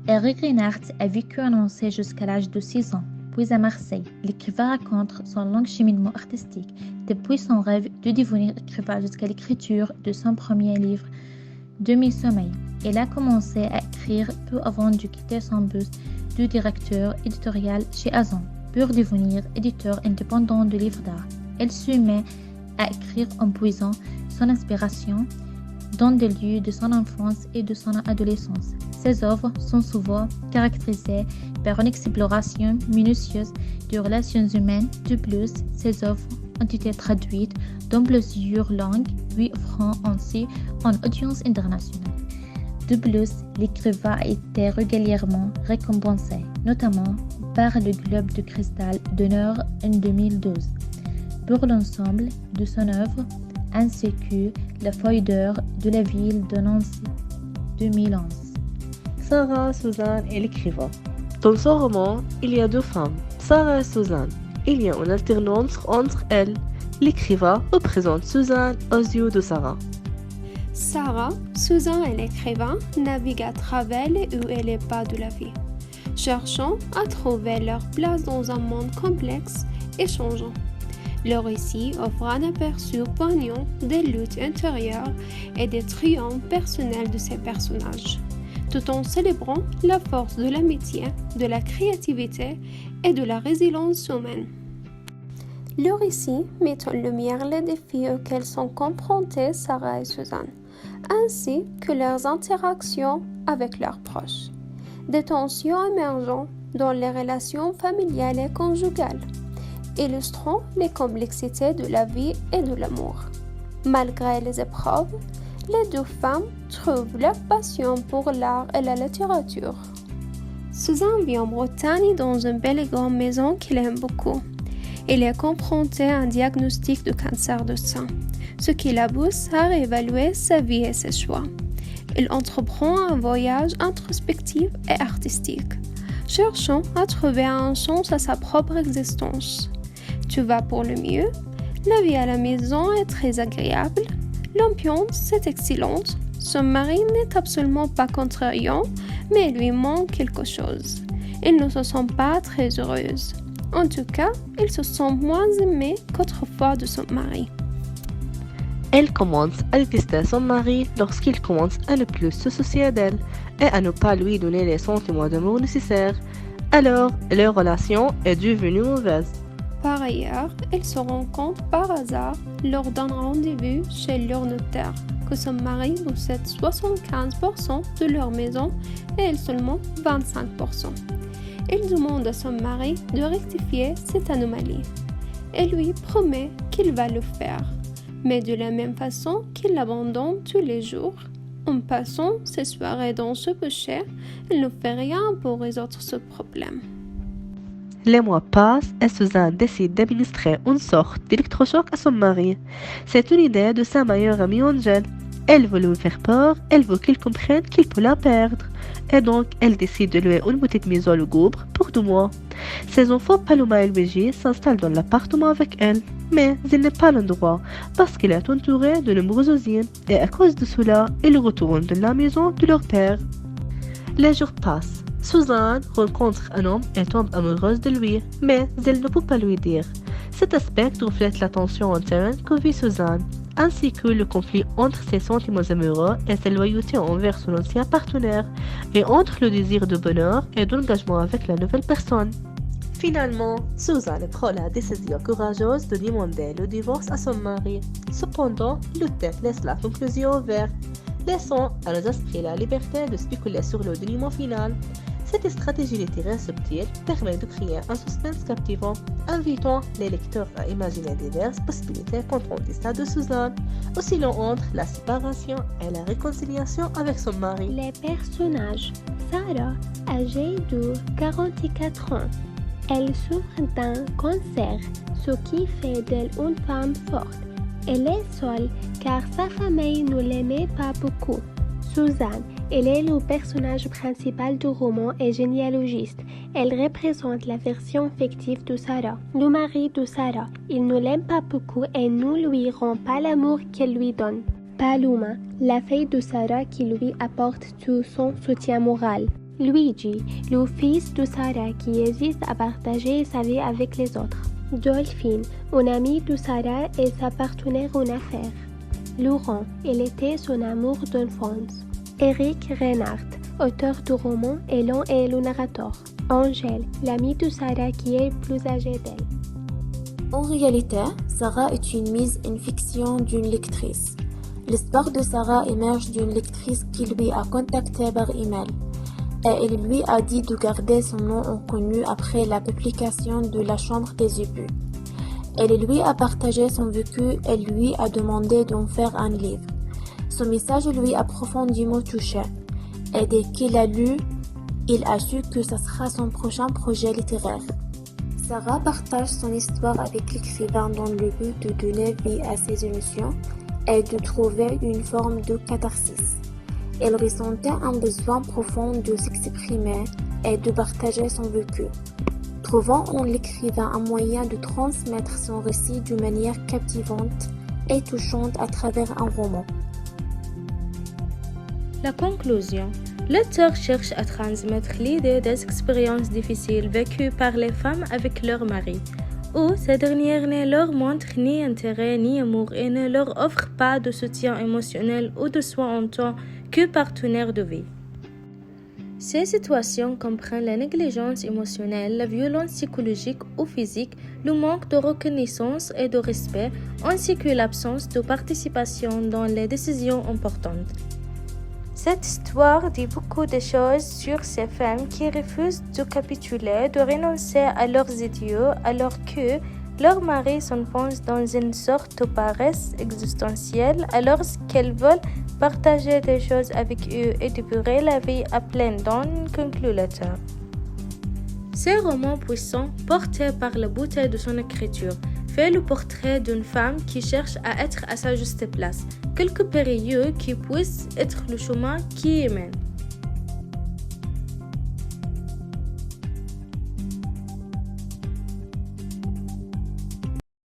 Eric Reinhardt a vécu à Nancy jusqu'à l'âge de 6 ans, puis à Marseille. L'écrivain raconte son long cheminement artistique, depuis son rêve de devenir écrivain jusqu'à l'écriture de son premier livre, Demi-sommeil. Il a commencé à écrire peu avant de quitter son poste de directeur éditorial chez Azon pour devenir éditeur indépendant de livres d'art. Il se met à écrire en puisant son inspiration dans des lieux de son enfance et de son adolescence. Ses œuvres sont souvent caractérisées par une exploration minutieuse des relations humaines. De plus, ses œuvres ont été traduites dans plusieurs langues, lui offrant ainsi une audience internationale. De plus, l'écrivain a été régulièrement récompensé, notamment par le Globe de Cristal d'honneur en 2012, pour l'ensemble de son œuvre, ainsi que la feuille d'or de la ville de Nancy 2011. Sarah Suzanne est l'écrivain. Dans son roman, il y a deux femmes, Sarah et Suzanne. Il y a une alternance entre elles. L'écrivain représente Suzanne aux yeux de Sarah. Sarah, Suzanne et l'écrivain naviguent à travers les hauts et les bas de la vie, cherchant à trouver leur place dans un monde complexe et changeant. Le récit offre un aperçu poignant des luttes intérieures et des triomphes personnels de ces personnages, tout en célébrant la force de l'amitié, de la créativité et de la résilience humaine. Le récit met en lumière les défis auxquels sont confrontés Sarah et Suzanne, ainsi que leurs interactions avec leurs proches, des tensions émergeant dans les relations familiales et conjugales, illustrant les complexités de la vie et de l'amour. Malgré les épreuves, les deux femmes trouvent leur passion pour l'art et la littérature. Suzanne vit en Bretagne dans une belle et grande maison qu'elle aime beaucoup. Elle est confrontée à un diagnostic de cancer de sein, ce qui la pousse à réévaluer sa vie et ses choix. Elle entreprend un voyage introspectif et artistique, cherchant à trouver un sens à sa propre existence. Tout va pour le mieux, la vie à la maison est très agréable, l'ambiance est excellente, son mari n'est absolument pas contrariant, mais il lui manque quelque chose. Elle ne se sent pas très heureuse. En tout cas, elle se sent moins aimée qu'autrefois de son mari. Elle commence à détester son mari lorsqu'il commence à ne plus se soucier d'elle et à ne pas lui donner les sentiments d'amour nécessaires. Alors, leur relation est devenue mauvaise. Par ailleurs, elle se rend compte par hasard lors d'un rendez-vous chez leur notaire que son mari possède 75% de leur maison et elle seulement 25%. Elle demande à son mari de rectifier cette anomalie. Elle lui promet qu'il va le faire, mais de la même façon qu'il l'abandonne tous les jours. En passant ses soirées dans ce péché, elle ne fait rien pour résoudre ce problème. Les mois passent et Suzanne décide d'administrer une sorte d'électrochoc à son mari. C'est une idée de sa meilleure amie Angel. Elle veut lui faire peur, elle veut qu'il comprenne qu'il peut la perdre. Et donc, elle décide de louer une petite maison lugubre pour 2 mois. Ses enfants Paloma et Luigi s'installent dans l'appartement avec elle. Mais il n'est pas l'endroit parce qu'il est entouré de nombreuses usines et à cause de cela, ils retournent dans la maison de leur père. Les jours passent. Suzanne rencontre un homme et tombe amoureuse de lui, mais elle ne peut pas lui dire. Cet aspect reflète la tension interne que vit Suzanne, ainsi que le conflit entre ses sentiments amoureux et sa loyauté envers son ancien partenaire, et entre le désir de bonheur et d'engagement avec la nouvelle personne. Finalement, Suzanne prend la décision courageuse de demander le divorce à son mari. Cependant, le texte laisse la conclusion ouverte, laissant à nos esprits la liberté de spéculer sur le dénouement final. Cette stratégie littéraire subtile permet de créer un suspense captivant, invitant les lecteurs à imaginer diverses possibilités quant au destin de Suzanne, oscillant entre la séparation et la réconciliation avec son mari. Les personnages. Sarah, âgée de 44 ans. Elle souffre d'un cancer, ce qui fait d'elle une femme forte. Elle est seule car sa famille ne l'aimait pas beaucoup. Suzanne, elle est le personnage principal du roman et généalogiste. Elle représente la version fictive de Sarah. Le mari de Sarah, il ne l'aime pas beaucoup et ne lui rend pas l'amour qu'elle lui donne. Paloma, la fille de Sarah qui lui apporte tout son soutien moral. Luigi, le fils de Sarah qui hésite à partager sa vie avec les autres. Dolphine, une amie de Sarah et sa partenaire en affaires. Laurent, il était son amour d'enfance. Eric Reinhardt, auteur de romans, et l'un est le narrateur. Angèle, l'amie de Sarah qui est plus âgée d'elle. En réalité, Sarah est une mise en fiction d'une lectrice. L'histoire de Sarah émerge d'une lectrice qui lui a contacté par email et elle lui a dit de garder son nom inconnu après la publication de La Chambre des Ébus. Elle lui a partagé son vécu et lui a demandé d'en faire un livre. Ce message lui a profondément touché et dès qu'il a lu, il a su que ce sera son prochain projet littéraire. Sarah partage son histoire avec l'écrivain dans le but de donner vie à ses émotions et de trouver une forme de catharsis. Elle ressentait un besoin profond de s'exprimer et de partager son vécu, trouvant en l'écrivain un moyen de transmettre son récit d'une manière captivante et touchante à travers un roman. La conclusion. L'auteur cherche à transmettre l'idée des expériences difficiles vécues par les femmes avec leur mari, où ces dernières ne leur montrent ni intérêt ni amour et ne leur offrent pas de soutien émotionnel ou de soins en tant que partenaire de vie. Ces situations comprennent la négligence émotionnelle, la violence psychologique ou physique, le manque de reconnaissance et de respect, ainsi que l'absence de participation dans les décisions importantes. Cette histoire dit beaucoup de choses sur ces femmes qui refusent de capituler, de renoncer à leurs idéaux alors que leurs maris s'enfoncent dans une sorte de paresse existentielle alors qu'elles veulent partager des choses avec eux et dévorer la vie à pleines dents, conclut l'auteur. Ce roman puissant, porté par la beauté de son écriture, fait le portrait d'une femme qui cherche à être à sa juste place, quelque périlleux qui puisse être le chemin qui y mène.